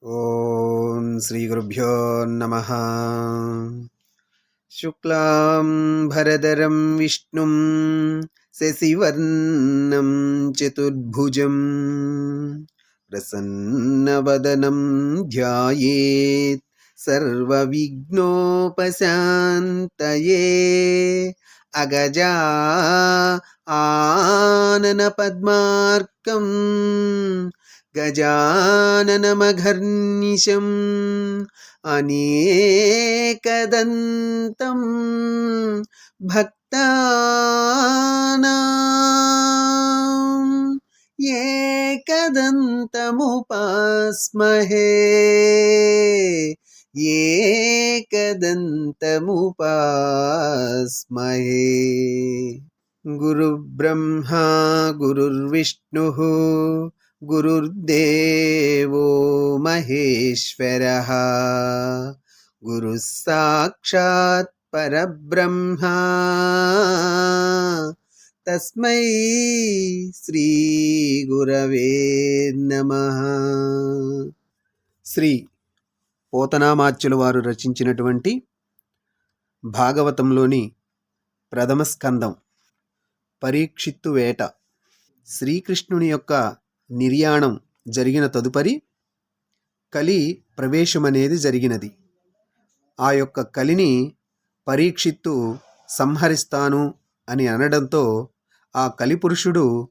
ఓం శ్రీ గురుభ్యో నమః. శుక్లాం భరధరం విష్ణుం శశివర్ణం చతుర్భుజం ప్రసన్నవదనం ధ్యాయేత్ సర్వవిఘ్నోపశాంతయే. అగజా ఆనన పద్మార్కం గజాననమఘర్నిశం అనేకదంతం భక్తానాం ఏకదంతముపాస్మహే ఏకదంతముపాస్మహే. గురుబ్రహ్మా గురుర్విష్ణుః గురుర్దేవో మహేశ్వరః. గురుః సాక్షాత్ పరబ్రహ్మ తస్మై శ్రీ గురవే నమః. శ్రీ పోతనామాచ్యుల వారు రచించినటువంటి భాగవతంలోని ప్రథమ స్కందం పరీక్షిత్తు వేట. శ్రీకృష్ణుని యొక్క నిర్యాణం జరిగిన తదుపరి కలి ప్రవేశమనేది జరిగినది. ఆ యొక్క కలిని పరీక్షిత్తు సంహరిస్తాను అని అనడంతో ఆ కలిపురుషుడు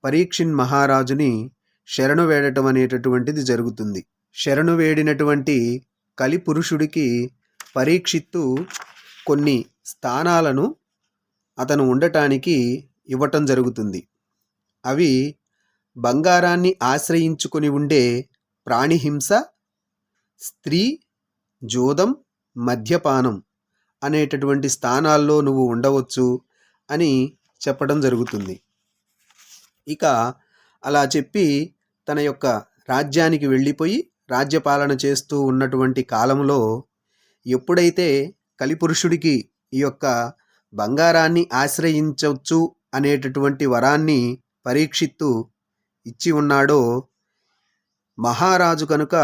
పరీక్షిన్ మహారాజుని శరణు వేడటం అనేటటువంటిది జరుగుతుంది. శరణు వేడినటువంటి కలిపురుషుడికి పరీక్షిత్తు కొన్ని స్థానాలను అతను ఉండటానికి ఇవ్వటం జరుగుతుంది. అవి బంగారాన్ని ఆశ్రయించుకొని ఉండే ప్రాణిహింస, స్త్రీ, జోదం, మద్యపానం అనేటటువంటి స్థానాల్లో నువ్వు ఉండవచ్చు అని చెప్పడం జరుగుతుంది. ఇక అలా చెప్పి తన యొక్క రాజ్యానికి వెళ్ళిపోయి రాజ్యపాలన చేస్తూ ఉన్నటువంటి కాలంలో ఎప్పుడైతే కలిపురుషుడికి ఈ యొక్క బంగారాన్ని ఆశ్రయించవచ్చు అనేటటువంటి వరాన్ని పరీక్షిత్తు ఇచ్చి ఉన్నాడో, మహారాజు కనుక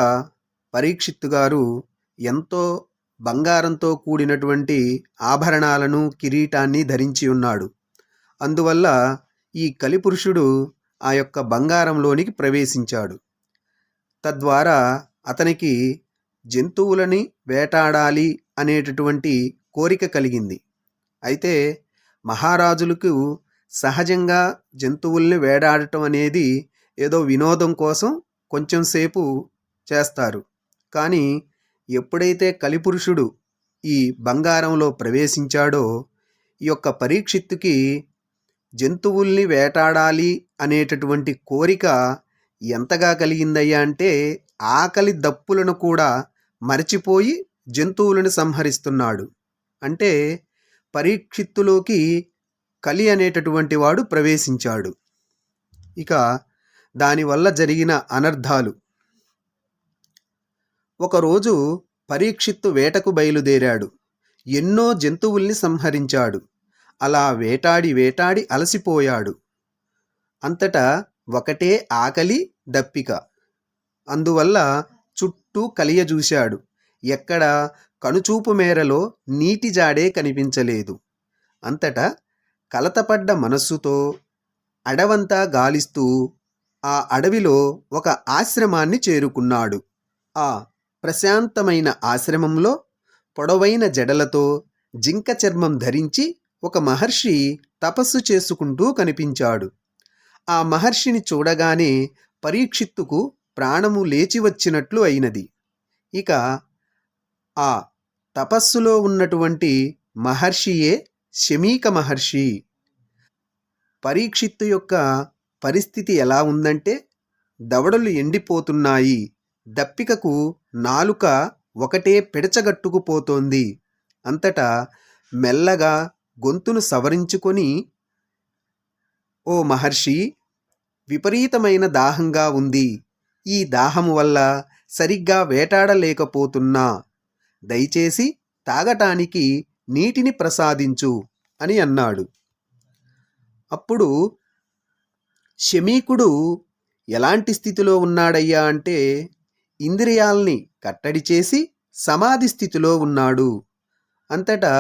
పరీక్షిత్తు గారు ఎంతో బంగారంతో కూడినటువంటి ఆభరణాలను, కిరీటాన్ని ధరించి ఉన్నాడు. అందువల్ల ఈ కలిపురుషుడు ఆ యొక్క బంగారంలోనికి ప్రవేశించాడు. తద్వారా అతనికి జంతువులని వేటాడాలి అనేటటువంటి కోరిక కలిగింది. అయితే మహారాజులకు సహజంగా జంతువుల్ని వేటాడటం అనేది ఏదో వినోదం కోసం కొంచెం సేపు చేస్తారు. కానీ ఎప్పుడైతే కలిపురుషుడు ఈ బంగారంలో ప్రవేశించాడో, ఈ యొక్క పరీక్షిత్తుకి జంతువుల్ని వేటాడాలి అనేటటువంటి కోరిక ఎంతగా కలిగిందయ్యా అంటే ఆకలి దప్పులను కూడా మరచిపోయి జంతువులను సంహరిస్తున్నాడు. అంటే పరీక్షిత్తులోకి కలి అనేటటువంటి వాడు ప్రవేశించాడు. ఇక దానివల్ల జరిగిన అనర్థాలు. ఒకరోజు పరీక్షిత్తు వేటకు బయలుదేరాడు. ఎన్నో జంతువుల్ని సంహరించాడు. అలా వేటాడి వేటాడి అలసిపోయాడు. అంతటా ఒకటే ఆకలి, దప్పిక. అందువల్ల చుట్టూ కలియజూశాడు. ఎక్కడ కనుచూపు మేరలో నీటి జాడే కనిపించలేదు. అంతటా కలతపడ్డ మనస్సుతో అడవంతా గాలిస్తూ ఆ అడవిలో ఒక ఆశ్రమాన్ని చేరుకున్నాడు. ఆ ప్రశాంతమైన ఆశ్రమంలో పొడవైన జడలతో జింక చర్మం ధరించి ఒక మహర్షి తపస్సు చేసుకుంటూ కనిపించాడు. ఆ మహర్షిని చూడగానే పరీక్షిత్తుకు ప్రాణము లేచి వచ్చినట్లు అయినది. ఇక ఆ తపస్సులో ఉన్నటువంటి మహర్షియే శమీక మహర్షి. పరీక్షిత్తు యొక్క పరిస్థితి ఎలా ఉందంటే, దవడలు ఎండిపోతున్నాయి, దప్పికకు నాలుక ఒకటే పిడచగట్టుకుపోతోంది. అంతటా మెల్లగా గొంతును సవరించుకొని, ఓ మహర్షి, విపరీతమైన దాహంగా ఉంది. ఈ దాహము వల్ల సరిగ్గా వేటాడలేకపోతున్నా. దయచేసి తాగటానికి నీటిని ప్రసాదించు అని అన్నాడు. అప్పుడు శమీకుడు ఎలాంటి స్థితిలో ఉన్నాడయ్యా అంటే, ఇంద్రియాల్ని కట్టడి చేసి సమాధి స్థితిలో ఉన్నాడు. అంతటా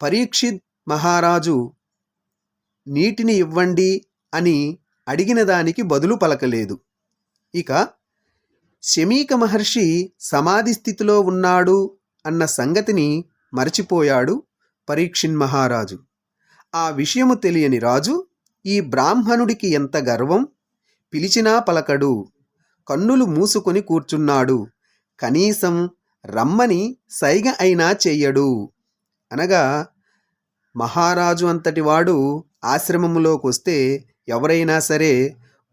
పరీక్షిత్ మహారాజు నీటిని ఇవ్వండి అని అడిగిన దానికి బదులు పలకలేదు. ఇక శమీక మహర్షి సమాధి స్థితిలో ఉన్నాడు అన్న సంగతిని మరచిపోయాడు పరీక్షిత్ మహారాజు. ఆ విషయము తెలియని రాజు, ఈ బ్రాహ్మణుడికి ఎంత గర్వం, పిలిచినా పలకడు, కన్నులు మూసుకొని కూర్చున్నాడు, కనీసం రమ్మని సైగ అయినా చెయ్యడు అనగా, మహారాజు అంతటి వాడు ఆశ్రమములోకి వస్తే ఎవరైనా సరే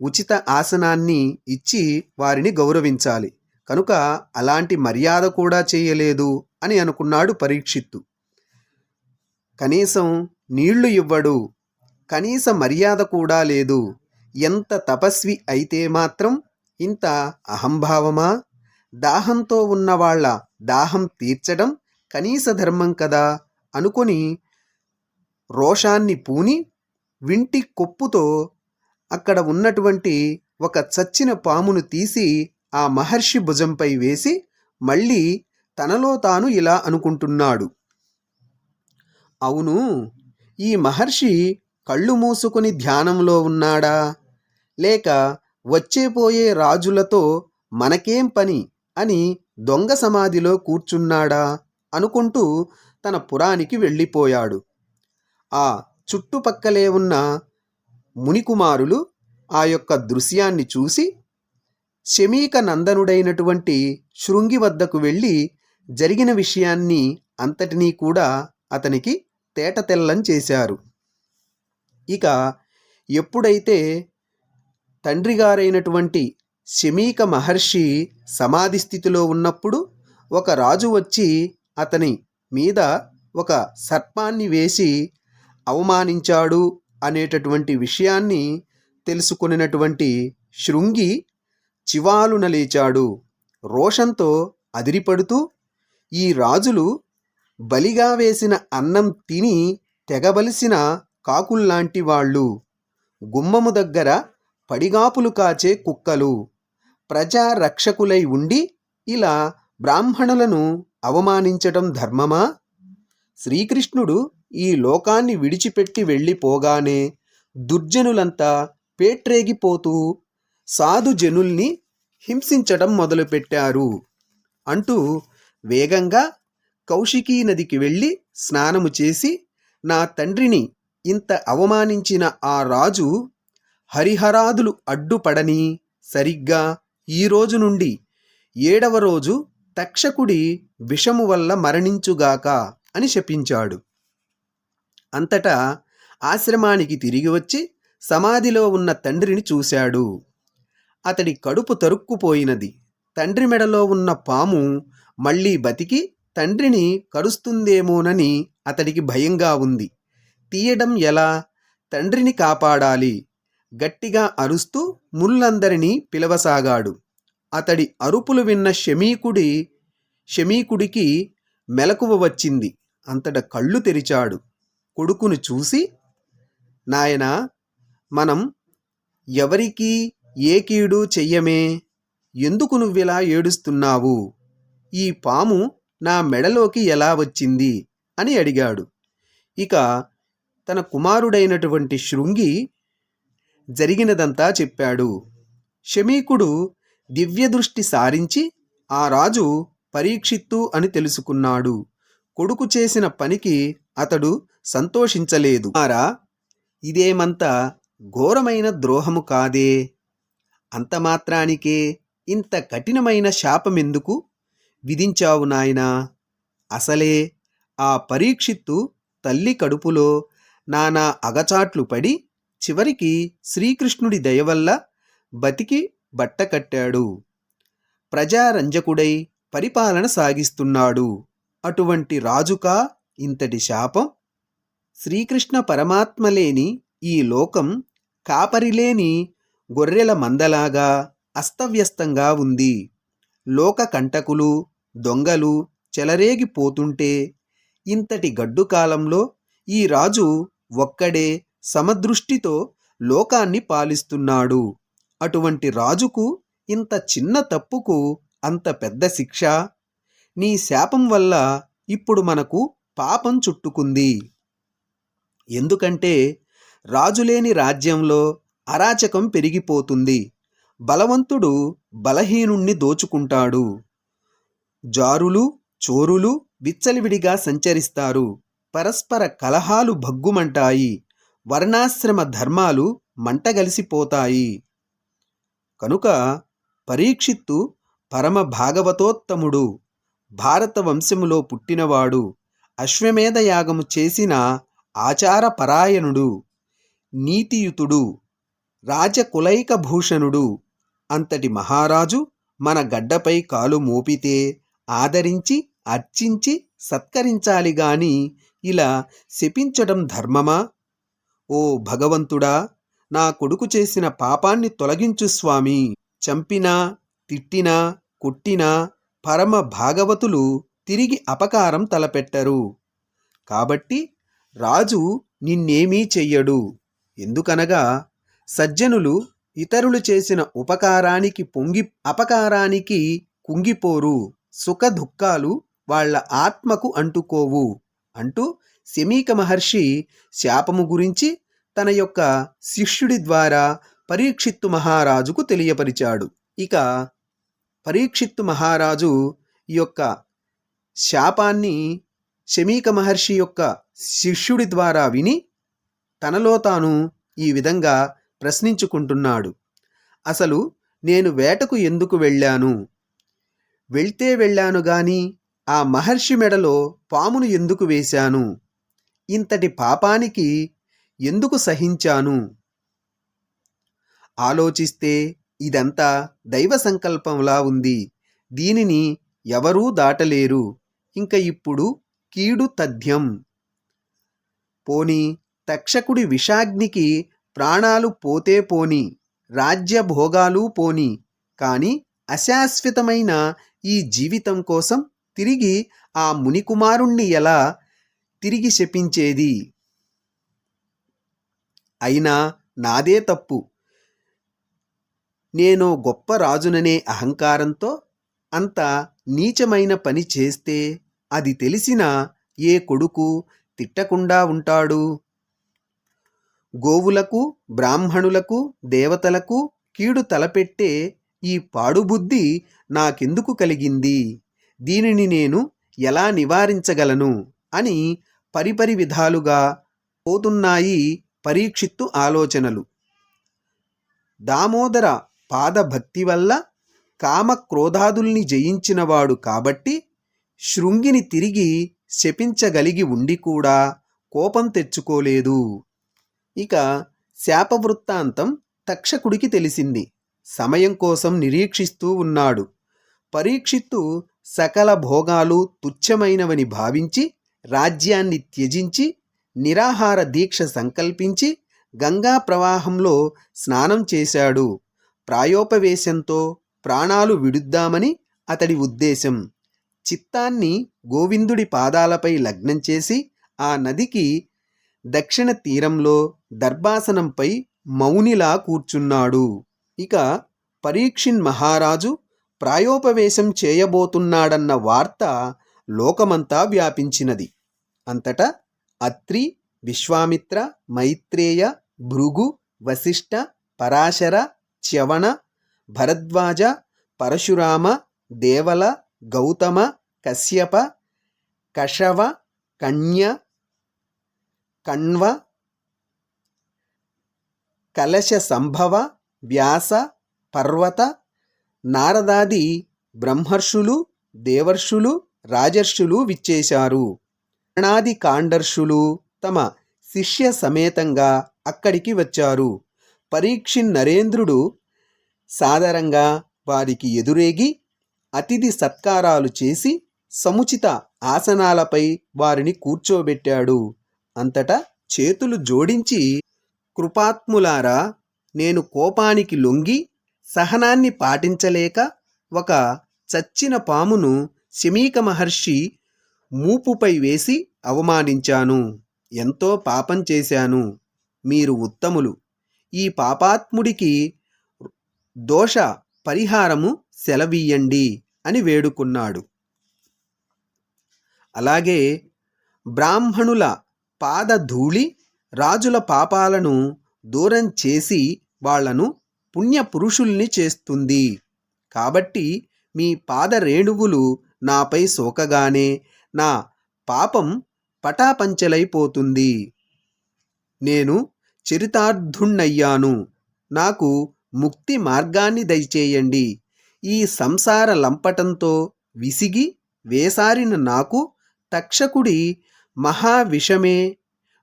ఉచిత ఆసనాన్ని ఇచ్చి వారిని గౌరవించాలి. కనుక అలాంటి మర్యాద కూడా చేయలేదు అని అనుకున్నాడు పరీక్షిత్తు. కనీసం నీళ్లు ఇవ్వడు, కనీస మర్యాద కూడా లేదు. ఎంత తపస్వి అయితే మాత్రం ఇంత అహంభావమా? దాహంతో ఉన్నవాళ్ల దాహం తీర్చడం కనీస ధర్మం కదా అనుకొని రోషాన్ని పూని వింటి కొప్పుతో అక్కడ ఉన్నటువంటి ఒక చచ్చిన పామును తీసి ఆ మహర్షి భుజంపై వేసి మళ్ళీ తనలో తాను ఇలా అనుకుంటున్నాడు, అవును, ఈ మహర్షి కళ్ళు మూసుకొని ధ్యానంలో ఉన్నాడా, లేక వచ్చేపోయే రాజులతో మనకేం పని అని దొంగ సమాధిలో కూర్చున్నాడా అనుకుంటూ తన పురానికి వెళ్ళిపోయాడు. ఆ చుట్టుపక్కలే ఉన్న మునికుమారులు ఆ యొక్క దృశ్యాన్ని చూసి శమీక నందనుడైనటువంటి శృంగి వద్దకు వెళ్ళి జరిగిన విషయాన్ని అంతటినీ కూడా అతనికి తేటతెల్లం చేశారు. ఇక ఎప్పుడైతే తండ్రిగారైనటువంటి శమీక మహర్షి సమాధి స్థితిలో ఉన్నప్పుడు ఒక రాజు వచ్చి అతని మీద ఒక సర్పాన్ని వేసి అవమానించాడు అనేటటువంటి విషయాన్ని తెలుసుకున్నటువంటి శృంగి చివాలున లేచాడు. రోషంతో అదిరిపడుతూ, ఈ రాజులు బలిగా వేసిన అన్నం తిని తెగబలిసిన కాకుల్లాంటి వాళ్ళు, గుమ్మము దగ్గర పడిగాపులు కాచే కుక్కలు, ప్రజారక్షకులై ఉండి ఇలా బ్రాహ్మణులను అవమానించటం ధర్మమా? శ్రీకృష్ణుడు ఈ లోకాన్ని విడిచిపెట్టి వెళ్ళిపోగానే దుర్జనులంతా పేట్రేగిపోతూ సాధుజనుల్ని హింసించటం మొదలుపెట్టారు అంటూ వేగంగా కౌశికీ నదికి వెళ్ళి స్నానము చేసి, నా తండ్రిని ఇంత అవమానించిన ఆ రాజు హరిహరాదులు అడ్డుపడని సరిగ్గా ఈ రోజు నుండి 7వ రోజు తక్షకుడి విషము వల్ల మరణించుగాక అని శపించాడు. అంతటా ఆశ్రమానికి తిరిగి వచ్చి సమాధిలో ఉన్న తండ్రిని చూశాడు. అతడి కడుపు తరుక్కుపోయినది. తండ్రి మెడలో ఉన్న పాము మళ్ళీ బతికి తండ్రిని కరుస్తుందేమోనని అతడికి భయంగా ఉంది. తీయడం ఎలా? తండ్రిని కాపాడాలి. గట్టిగా అరుస్తూ ముల్లందరినీ పిలవసాగాడు. అతడి అరుపులు విన్న శమీకుడికి మెలకువ వచ్చింది. అంతట కళ్ళు తెరిచాడు. కొడుకును చూసి, నాయనా, మనం ఎవరికీ ఏ కీడు చెయ్యమే, ఎందుకు నువ్విలా ఏడుస్తున్నావు? ఈ పాము నా మెడలోకి ఎలా వచ్చింది అని అడిగాడు. ఇక తన కుమారుడైనటువంటి శృంగి జరిగినదంతా చెప్పాడు. శమీకుడు దివ్యదృష్టి సారించి ఆ రాజు పరీక్షిత్తు అని తెలుసుకున్నాడు. కొడుకు చేసిన పనికి అతడు సంతోషించలేదు. ఆరా, ఇదేమంత ఘోరమైన ద్రోహము కాదే, అంత మాత్రానికే ఇంత కఠినమైన శాపమెందుకు విధించావు నాయనా? అసలే ఆ పరీక్షిత్తు తల్లి కడుపులో నానా అగచాట్లు పడి చివరికి శ్రీకృష్ణుడి దయవల్ల బతికి బట్టకట్టాడు. ప్రజారంజకుడై పరిపాలన సాగిస్తున్నాడు. అటువంటి రాజుకా ఇంతటి శాపం? శ్రీకృష్ణ పరమాత్మ లేని ఈ లోకం కాపరిలేని గొర్రెల మందలాగా అస్తవ్యస్తంగా ఉంది. లోక కంటకులు, దొంగలు చెలరేగిపోతుంటే ఇంతటి గడ్డు కాలంలో ఈ రాజు ఒక్కడే సమదృష్టితో లోకాన్ని పాలిస్తున్నాడు. అటువంటి రాజుకు ఇంత చిన్న తప్పుకు అంత పెద్ద శిక్ష? నీ శాపం వల్ల ఇప్పుడు మనకు పాపం చుట్టుకుంది. ఎందుకంటే రాజులేని రాజ్యంలో అరాచకం పెరిగిపోతుంది. బలవంతుడు బలహీనుణ్ణి దోచుకుంటాడు. జారులు, చోరులు విచ్చలవిడిగా సంచరిస్తారు. పరస్పర కలహాలు భగ్గుమంటాయి. వర్ణాశ్రమ ధర్మాలు మంటగలిసిపోతాయి. కనుక పరీక్షిత్తు పరమ భాగవతోత్తముడు, భారత వంశములో పుట్టినవాడు, అశ్వమేధ యాగము చేసిన ఆచారపరాయణుడు, నీతియుతుడు, రాజకులైక భూషణుడు. అంతటి మహారాజు మన గడ్డపై కాలు మోపితే ఆదరించి అర్చించి సత్కరించాలి గాని ఇలా శపించడం ధర్మమా? ఓ భగవంతుడా, నా కొడుకు చేసిన పాపాన్ని తొలగించు స్వామి. చంపినా తిట్టినా కొట్టినా పరమ భాగవతులు తిరిగి అపకారం తలపెట్టరు. కాబట్టి రాజు నిన్నేమీ చెయ్యడు. ఎందుకనగా సజ్జనులు ఇతరులు చేసిన ఉపకారానికి అపకారానికి కుంగిపోరు. సుఖ దుఃఖాలు వాళ్ళ ఆత్మకు అంటుకోవు అంటూ శమీక మహర్షి శాపము గురించి తన యొక్క శిష్యుడి ద్వారా పరీక్షిత్తు మహారాజుకు తెలియపరిచాడు. ఇక పరీక్షిత్తు మహారాజు ఈ యొక్క శాపాన్ని శమీక మహర్షి యొక్క శిష్యుడి ద్వారా విని తనలో తాను ఈ విధంగా ప్రశ్నించుకుంటున్నాడు. అసలు నేను వేటకు ఎందుకు వెళ్ళాను? వెళ్తే వెళ్ళాను గాని ఆ మహర్షి మెడలో పామును ఎందుకు వేశాను? ఇంతటి పాపానికి ఎందుకు సహించాను? ఆలోచిస్తే ఇదంతా దైవ సంకల్పంలా ఉంది. దీనిని ఎవరూ దాటలేరు. ఇంక ఇప్పుడు కీడు తథ్యం. పోని తక్షకుడి విషాగ్నికి ప్రాణాలు పోతే పోని, రాజ్యభోగాలు పోని, కాని అశాశ్వతమైన ఈ జీవితం కోసం తిరిగి ఆ మునికుమారుణ్ణి ఎలా తిరిగి శపించేది? అయినా నాదే తప్పు. నేను గొప్ప రాజుననే అహంకారంతో అంత నీచమైన పని చేస్తే అది తెలిసిన ఏ కొడుకు తిట్టకుండా ఉంటాడు? గోవులకు, బ్రాహ్మణులకు, దేవతలకు కీడు తలపెట్టే ఈ పాడుబుద్ధి నాకెందుకు కలిగింది? దీనిని నేను ఎలా నివారించగలను అని పరిపరి విధాలుగా పోతున్నాయి పరీక్షిత్తు ఆలోచనలు. దామోదర పాదభక్తి వల్ల కామక్రోధాదుల్ని జయించినవాడు కాబట్టి శృంగిని తిరిగి శపించగలిగి ఉండి కూడా కోపం తెచ్చుకోలేదు. ఇక శాపవృత్తాంతం తక్షకుడికి తెలిసింది. సమయం కోసం నిరీక్షిస్తూ ఉన్నాడు. పరీక్షిత్తు సకల భోగాలు తుచ్చమైనవని భావించి రాజ్యాన్ని త్యజించి నిరాహార దీక్ష సంకల్పించి గంగా ప్రవాహంలో స్నానం చేశాడు. ప్రాయోపవేశంతో ప్రాణాలు విడుద్దామని అతడి ఉద్దేశం. చిత్తాన్ని గోవిందుడి పాదాలపై లగ్నం చేసి ఆ నదికి దక్షిణ తీరంలో దర్భాసనంపై మౌనిలా కూర్చున్నాడు. ఇక పరీక్షిన్ మహారాజు ప్రాయోపవేశం చేయబోతున్నాడన్న వార్త లోకమంతా వ్యాపించినది. అంతటా అత్రి, విశ్వామిత్ర, మైత్రేయ, భృగు, వశిష్ఠ, పరాశర, చ్యవన, భరద్వాజ, పరశురామ, దేవల, గౌతమ, కశ్యప, కషవ, కన్య, కణ్వ, కలశ సంభవ, వ్యాస, పర్వత, నారదాది బ్రహ్మర్షులు, దేవర్షులు, రాజర్షులు విచ్చేశారు. గణాది కాండర్షులు తమ శిష్య సమేతంగా అక్కడికి వచ్చారు. పరీక్షిన్ నరేంద్రుడు సాదరంగా వారికి ఎదురేగి అతిథి సత్కారాలు చేసి సముచిత ఆసనాలపై వారిని కూర్చోబెట్టాడు. అంతటా చేతులు జోడించి, కృపాత్ములారా, నేను కోపానికి లొంగి సహనాన్ని పాటించలేక ఒక చచ్చిన పామును శమీక మహర్షి మూపుపై వేసి అవమానించాను. ఎంతో పాపం చేశాను. మీరు ఉత్తములు. ఈ పాపాత్ముడికి దోష పరిహారము సెలవీయండి అని వేడుకున్నాడు. అలాగే బ్రాహ్మణుల పాదధూళి రాజుల పాపాలను దూరం చేసి వాళ్లను పుణ్యపురుషుల్ని చేస్తుంది. కాబట్టి మీ పాదరేణువులు నాపై సోకగానే నా పాపం పటాపంచలైపోతుంది. నేను చరితార్థుణ్ణయ్యాను. నాకు ముక్తి మార్గాన్ని దయచేయండి. ఈ సంసార లంపటంతో విసిగి వేసారిన నాకు తక్షకుడి మహావిషమే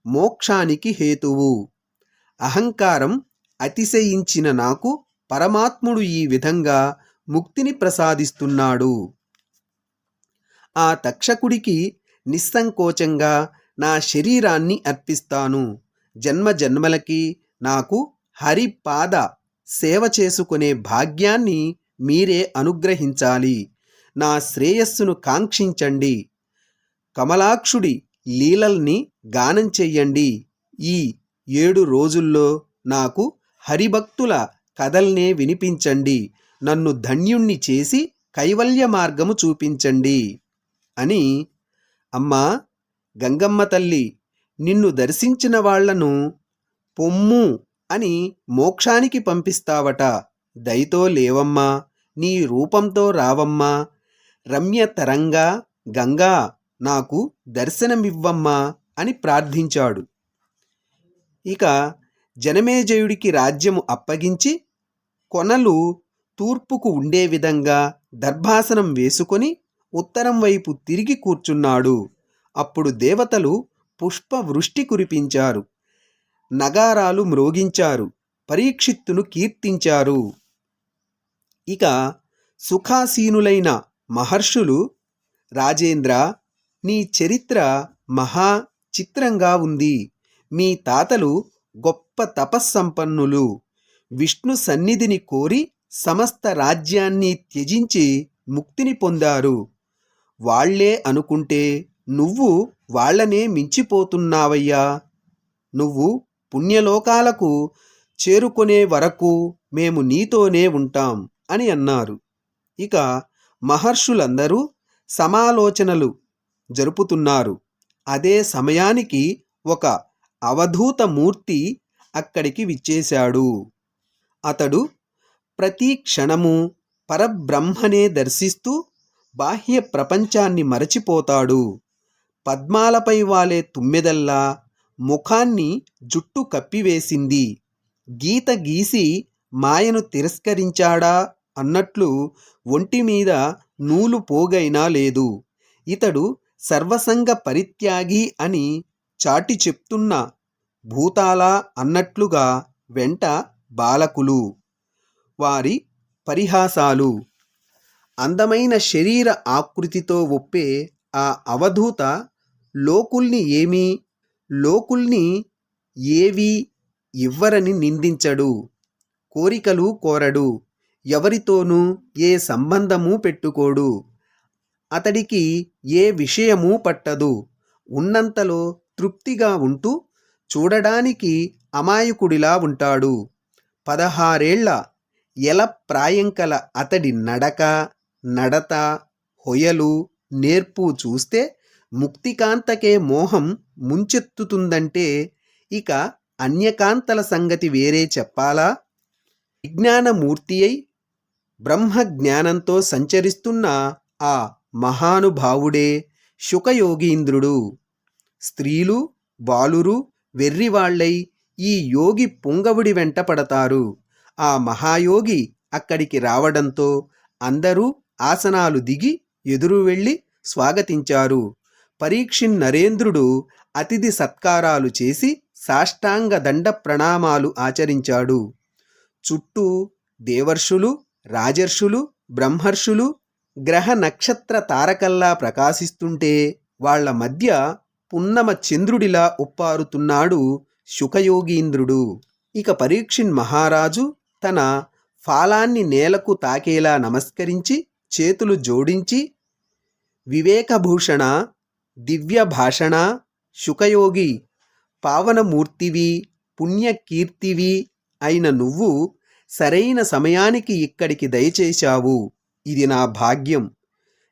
మోక్షానికి హేతువు. అహంకారం అతిశయించిన నాకు పరమాత్ముడు ఈ విధంగా ముక్తిని ప్రసాదిస్తున్నాడు. ఆ తక్షకుడికి నిస్సంకోచంగా నా శరీరాన్ని అర్పిస్తాను. జన్మ జన్మలకి నాకు హరిపాద సేవ చేసుకునే భాగ్యాన్ని మీరే అనుగ్రహించాలి. నా శ్రేయస్సును కాంక్షించండి. కమలాక్షుడి లీలల్ని గానం చెయ్యండి. ఈ 7 రోజుల్లో నాకు హరిభక్తుల కథల్నే వినిపించండి. నన్ను ధన్యుణ్ణి చేసి కైవల్య మార్గము చూపించండి అని, అమ్మా గంగమ్మ తల్లి, నిన్ను దర్శించిన వాళ్లను పొమ్ము అని మోక్షానికి పంపిస్తావట. దయతో లేవమ్మా, నీ రూపంతో రావమ్మా, రమ్యతరంగా గంగా నాకు దర్శనమివ్వమ్మా అని ప్రార్థించాడు. ఇక జనమేజయుడికి రాజ్యము అప్పగించి కొనలు తూర్పుకు ఉండే విధంగా దర్భాసనం వేసుకొని ఉత్తరం వైపు తిరిగి కూర్చున్నాడు. అప్పుడు దేవతలు పుష్పవృష్టి కురిపించారు, నగారాలు మ్రోగించారు, పరీక్షిత్తును కీర్తించారు. ఇక సుఖాసీనులైన మహర్షులు, రాజేంద్ర, నీ చరిత్ర మహా చిత్రంగా ఉంది. మీ తాతలు గొప్ప తపస్సంపన్నులు. విష్ణు సన్నిధిని కోరి సమస్త రాజ్యాన్ని త్యజించి ముక్తిని పొందారు. వాళ్లే అనుకుంటే నువ్వు వాళ్లనే మించిపోతున్నావయ్యా. నువ్వు పుణ్యలోకాలకు చేరుకునే వరకు మేము నీతోనే ఉంటాం అని అన్నారు. ఇక మహర్షులందరూ సమాలోచనలు జరుపుతున్నారు. అదే సమయానికి ఒక అవధూత మూర్తి అక్కడికి విచ్చేశాడు. అతడు ప్రతి క్షణము పరబ్రహ్మనే దర్శిస్తూ బాహ్య ప్రపంచాన్ని మరచిపోతాడు. పద్మాలపై వాలే తుమ్మెదల్లా ముఖాన్ని జుట్టు కప్పివేసింది. గీత గీసి మాయను తిరస్కరించాడా అన్నట్లు ఒంటిమీద నూలు పోగైనా లేదు. ఇతడు సర్వసంగ పరిత్యాగి అని చాటి చెప్తున్న భూతాలా అన్నట్లుగా వెంట బాలకులు, వారి పరిహాసాలు. అందమైన శరీర ఆకృతితో ఒప్పే ఆ అవధూత లోకుల్ని ఏవీ ఇవ్వరని నిందించడు. కోరికలు కోరడు. ఎవరితోనూ ఏ సంబంధము పెట్టుకోడు. అతడికి ఏ విషయమూ పట్టదు. ఉన్నంతలో తృప్తిగా ఉంటూ చూడడానికి అమాయకుడిలా ఉంటాడు. 16 ఏళ్ల ఎల ప్రాయంకల అతడి నడత, హొయలు, నేర్పు చూస్తే ముక్తికాంతకే మోహం ముంచెత్తుతుందంటే ఇక అన్యకాంతల సంగతి వేరే చెప్పాలా? విజ్ఞానమూర్తి అయి బ్రహ్మజ్ఞానంతో సంచరిస్తున్న ఆ మహానుభావుడే శుకయోగీంద్రుడు. స్త్రీలు, బాలురు వెర్రివాళ్లై ఈ యోగి పుంగవుడి వెంట పడతారు. ఆ మహాయోగి అక్కడికి రావడంతో అందరూ ఆసనాలు దిగి ఎదురు వెళ్ళి స్వాగతించారు. పరీక్షిన్ నరేంద్రుడు అతిథి సత్కారాలు చేసి సాష్టాంగ దండ ప్రణామాలు ఆచరించాడు. చుట్టూ దేవర్షులు, రాజర్షులు, బ్రహ్మర్షులు గ్రహ నక్షత్ర తారకల్లా ప్రకాశిస్తుంటే వాళ్ల మధ్య పున్నమ చంద్రుడిలా ఉప్పారుతున్నాడు శుకయోగీంద్రుడు. ఇక పరీక్షిన్ మహారాజు తన ఫాలాన్ని నేలకు తాకేలా నమస్కరించి చేతులు జోడించి, వివేకభూషణ, దివ్యభాషణ, శుకయోగి, పావనమూర్తివి, పుణ్యకీర్తివి అయిన నువ్వు సరైన సమయానికి ఇక్కడికి దయచేశావు. ఇది నా భాగ్యం.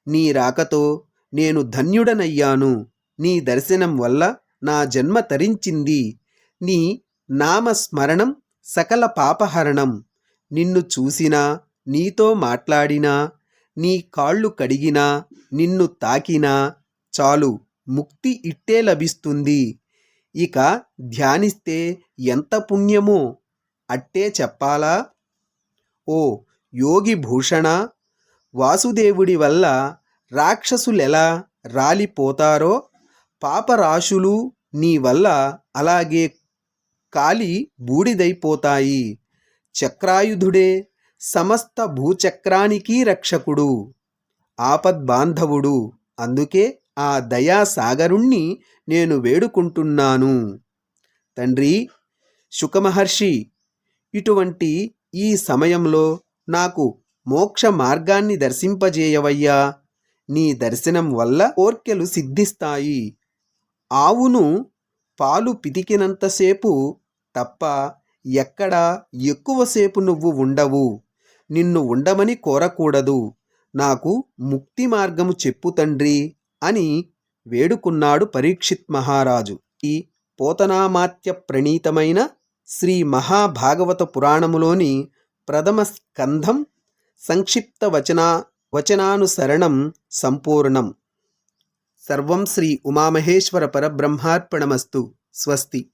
నీ రాకతో నేను ధన్యుడనయ్యాను. నీ దర్శనం వల్ల నా జన్మ తరించింది. నీ నామస్మరణం సకల పాపహరణం. నిన్ను చూసినా, నీతో మాట్లాడినా, నీ కాళ్ళు కడిగినా, నిన్ను తాకినా చాలు, ముక్తి ఇట్టే లభిస్తుంది. ఇక ధ్యానిస్తే ఎంత పుణ్యమో అట్టే చెప్పాలా? ఓ యోగి భూషణ, వాసుదేవుడి వల్ల రాక్షసులెలా రాలిపోతారో పాపరాశులు నీ వల్ల అలాగే కాలి బూడిదైపోతాయి. చక్రాయుధుడే సమస్త భూచక్రానికి రక్షకుడు, ఆపద్బాంధవుడు. అందుకే ఆ దయాసాగరుణ్ణి నేను వేడుకుంటున్నాను. తండ్రి శుకమహర్షి, ఇటువంటి ఈ సమయంలో నాకు మోక్ష మార్గాన్ని దర్శింపజేయవయ్యా. నీ దర్శనం వల్ల కోర్కెలు సిద్ధిస్తాయి. ఆవును పాలు పితికినంతసేపు తప్ప ఎక్కడా ఎక్కువసేపు నువ్వు ఉండవు. నిన్ను ఉండమని కోరకూడదు. నాకు ముక్తి మార్గము చెప్పు తండ్రి అని వేడుకున్నాడు పరీక్షిత్ మహారాజు. ఈ పోతనామాత్య ప్రణీతమైన శ్రీ మహాభాగవత పురాణములోని ప్రథమ స్కంధం సంక్షిప్త వచనానుసరణం సంపూర్ణం. సర్వం శ్రీ ఉమామహేశ్వర పరబ్రహ్మార్పణమస్తు. స్వస్తి.